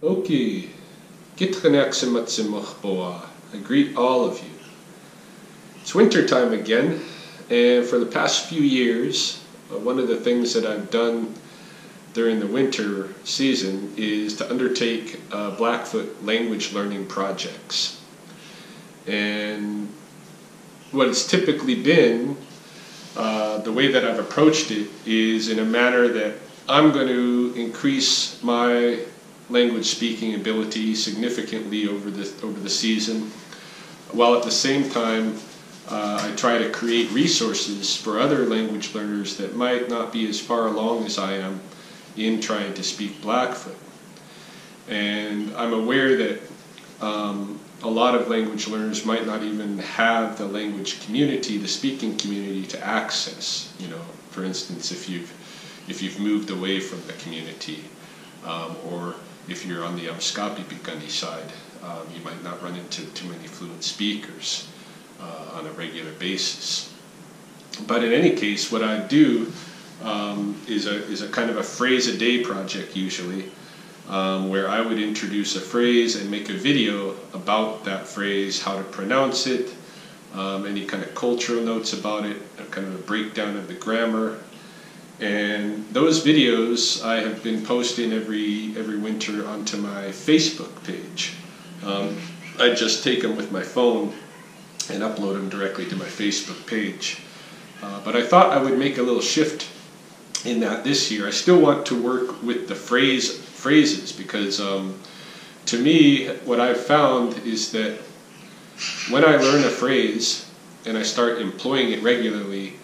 Okay, Niitsi'powahsin. I greet all of you. It's winter time again, and for the past few years, one of the things that I've done during the winter season is to undertake Blackfoot language learning projects. And what it's typically been, the way that I've approached it is in a manner that I'm going to increase my language speaking ability significantly over the season, while at the same time I try to create resources for other language learners that might not be as far along as I am in trying to speak Blackfoot. And I'm aware that a lot of language learners might not even have the language community, the speaking community, to access. You know, for instance, if you've moved away from the community, or if you're on the Niitsi'powahsin side, you might not run into too many fluent speakers on a regular basis. But in any case, what I do is a kind of a phrase a day project usually, where I would introduce a phrase and make a video about that phrase, how to pronounce it, any kind of cultural notes about it, kind of a breakdown of the grammar. And those videos I have been posting every winter onto my Facebook page. I just take them with my phone and upload them directly to my Facebook page. But I thought I would make a little shift in that this year. I still want to work with the phrases because to me what I've found is that when I learn a phrase and I start employing it regularly,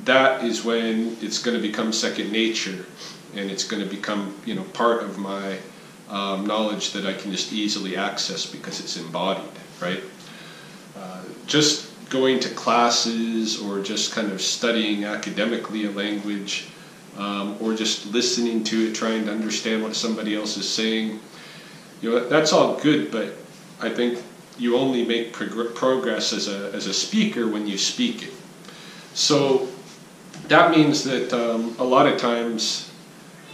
that is when it's going to become second nature, and it's going to become, you know, part of my knowledge that I can just easily access because it's embodied, right? Just going to classes or just kind of studying academically a language, or just listening to it, trying to understand what somebody else is saying, you know, that's all good, but I think you only make progress as a speaker when you speak it. So that means that a lot of times,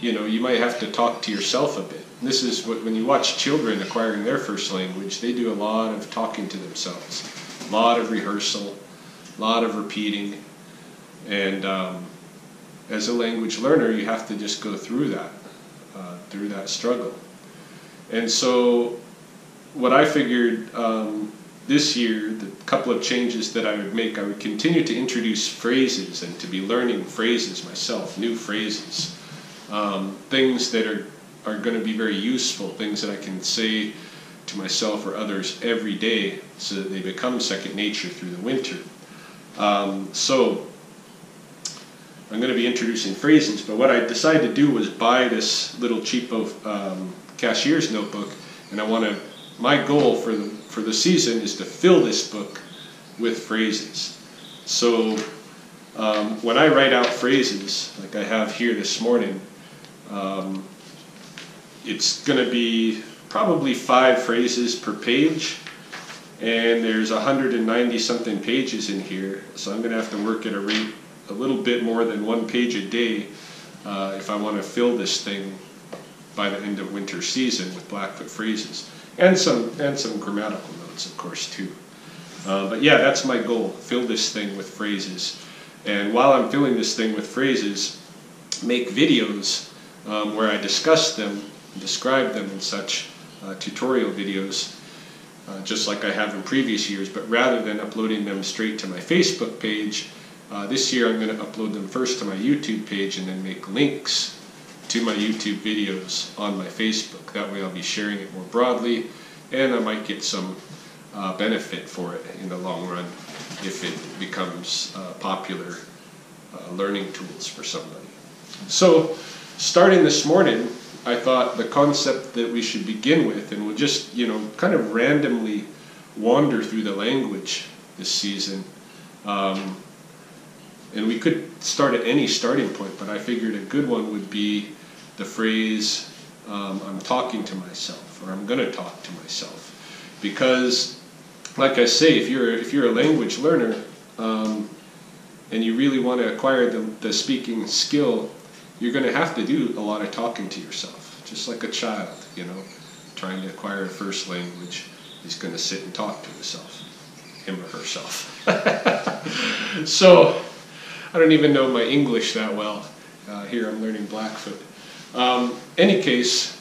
you know, you might have to talk to yourself a bit. And this is what, when you watch children acquiring their first language, they do a lot of talking to themselves, a lot of rehearsal, a lot of repeating. And as a language learner, you have to just go through that struggle. And so what I figured this year, the couple of changes that I would make, I would continue to introduce phrases and to be learning phrases myself, new phrases, things that are going to be very useful, things that I can say to myself or others every day so that they become second nature through the winter. So I'm going to be introducing phrases, but what I decided to do was buy this little cheapo cashier's notebook, and my goal for the season is to fill this book with phrases. So when I write out phrases, like I have here this morning, it's going to be probably 5 phrases per page, and there's 190 something pages in here, so I'm going to have to work at a rate a little bit more than 1 page a day if I want to fill this thing by the end of winter season with Blackfoot phrases. And some grammatical notes, of course, too. But yeah, that's my goal, fill this thing with phrases. And while I'm filling this thing with phrases, make videos where I discuss them, describe them in such tutorial videos, just like I have in previous years. But rather than uploading them straight to my Facebook page, this year I'm going to upload them first to my YouTube page and then make links to my YouTube videos on my Facebook. That way I'll be sharing it more broadly, and I might get some benefit for it in the long run if it becomes popular learning tools for somebody. So starting this morning, I thought the concept that we should begin with, and we'll just, you know, kind of randomly wander through the language this season, and we could start at any starting point, but I figured a good one would be the phrase, I'm talking to myself, or I'm going to talk to myself. Because, like I say, if you're a language learner, and you really want to acquire the speaking skill, you're going to have to do a lot of talking to yourself. just like a child, you know, trying to acquire a first language. He's going to sit and talk to himself, him or herself. So, I don't even know my English that well. Here I'm learning Blackfoot. Any case,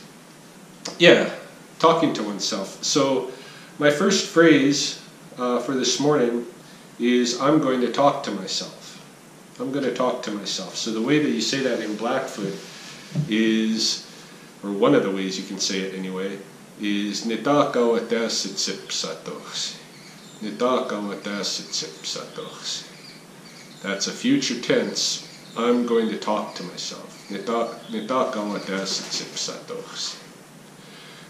yeah, talking to oneself. So, my first phrase for this morning is, I'm going to talk to myself. I'm going to talk to myself. So the way that you say that in Blackfoot is, or one of the ways you can say it anyway, is Niitsi'powahsin. Niitsi'powahsin. That's a future tense. I'm going to talk to myself. Niitsi'powahsin.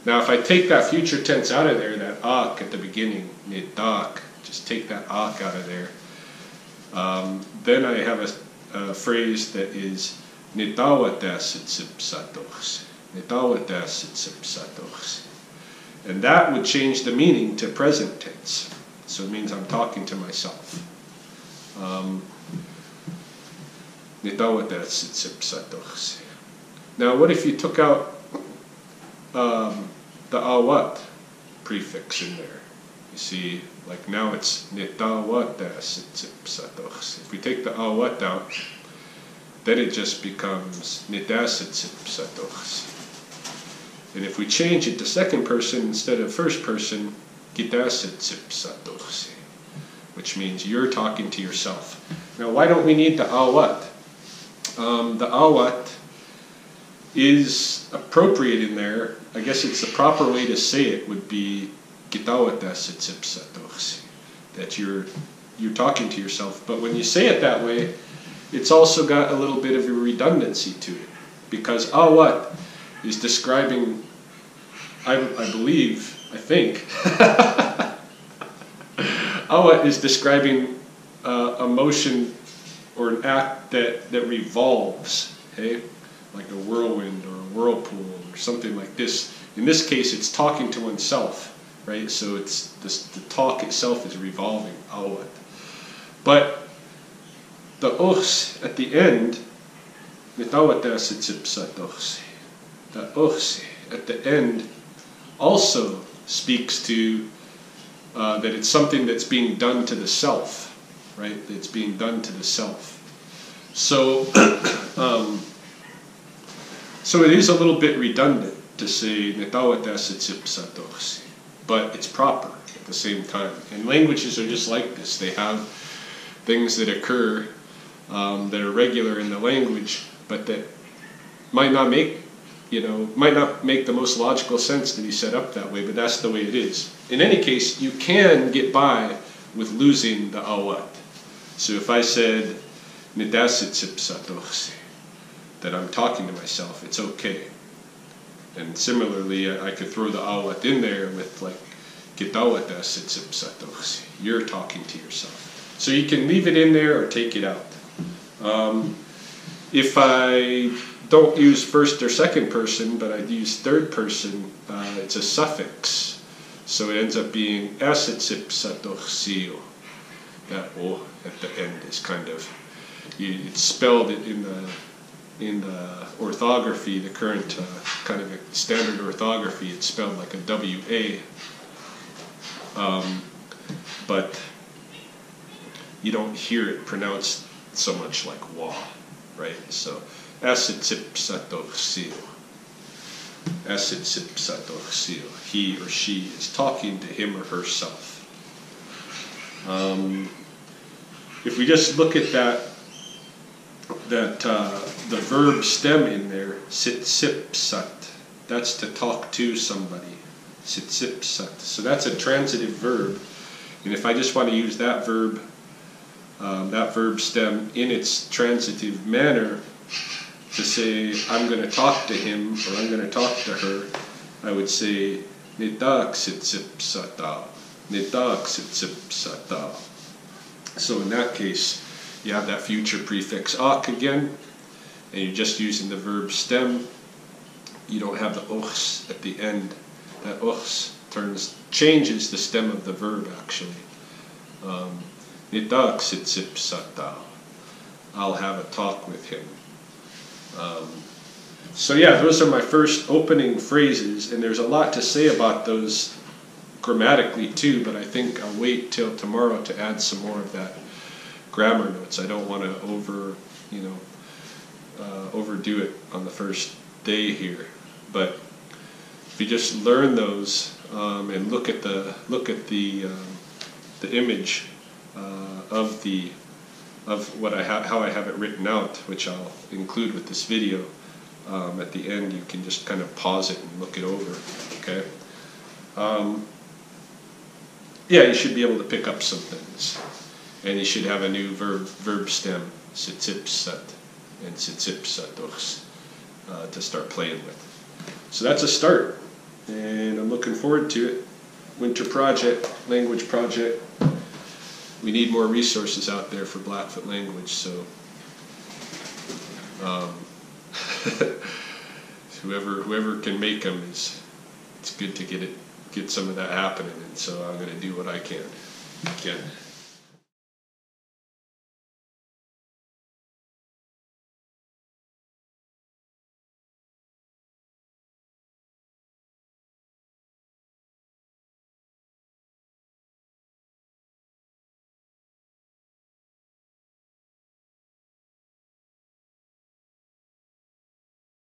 Now if I take that future tense out of there, that ak at the beginning, nitak, just take that ak out of there, then I have a phrase that is Niitsi'powahsin. And that would change the meaning to present tense. So it means I'm talking to myself. Now what if you took out the awat prefix in there? You see, like now it's Niitsi'powahsin. If we take the awat out, then it just becomes Niitsi'powahsin. And if we change it to second person instead of first person, Niitsi'powahsin, which means you're talking to yourself. Now why don't we need the awat? The awat is appropriate in there. I guess it's the proper way to say it would be that you're talking to yourself. But when you say it that way, it's also got a little bit of a redundancy to it, because awat is describing, I think, awat is describing a motion or an act that revolves, okay? Like a whirlwind or a whirlpool or something like this. In this case, it's talking to oneself, right? So it's the talk itself is revolving, awat. But the os at the end, the os at the end also speaks to that it's something that's being done to the self, right? It's being done to the self. So, so it is a little bit redundant to say Niitsi'powahsin, but it's proper at the same time. And languages are just like this. They have things that occur that are regular in the language, but that might not make the most logical sense to be set up that way, but that's the way it is. In any case, you can get by with losing the awat. So if I said Niitsi'powahsin, that I'm talking to myself, it's okay. And similarly, I could throw the awat in there with like Niitsi'powahsin. You're talking to yourself. So you can leave it in there or take it out. If I don't use first or second person, but I use third person, it's a suffix. So it ends up being Niitsi'powahsin. That O at the end is kind of, it's spelled in the orthography, the current kind of a standard orthography, it's spelled like a W-A. But you don't hear it pronounced so much like wa, right? So Niitsi'powahsin. He or she is talking to him or herself. If we just look at the verb stem in there, sitsipsat, that's to talk to somebody. Sitsipsat. So that's a transitive verb. And if I just want to use that verb stem in its transitive manner to say, I'm going to talk to him or I'm going to talk to her, I would say, Niitsi'powahsin. Niitsi'powahsin. So in that case, you have that future prefix ak again, and you're just using the verb stem. You don't have the os at the end. That os changes the stem of the verb actually. Niitsi'powahsin. I'll have a talk with him. So yeah, those are my first opening phrases, and there's a lot to say about those grammatically too, but I think I'll wait till tomorrow to add some more of that grammar notes. I don't want to overdo it on the first day here, but if you just learn those and look at the image of what how I have it written out, which I'll include with this video. At the end, you can just kind of pause it and look it over. Okay. Yeah, you should be able to pick up some things, and you should have a new verb stem, Niitsi'powahsin and Niitsi'powahsin, to start playing with. So that's a start, and I'm looking forward to it. Winter project, language project. We need more resources out there for Blackfoot language, so whoever can make them it's good to get some of that happening, and so I'm going to do what I can.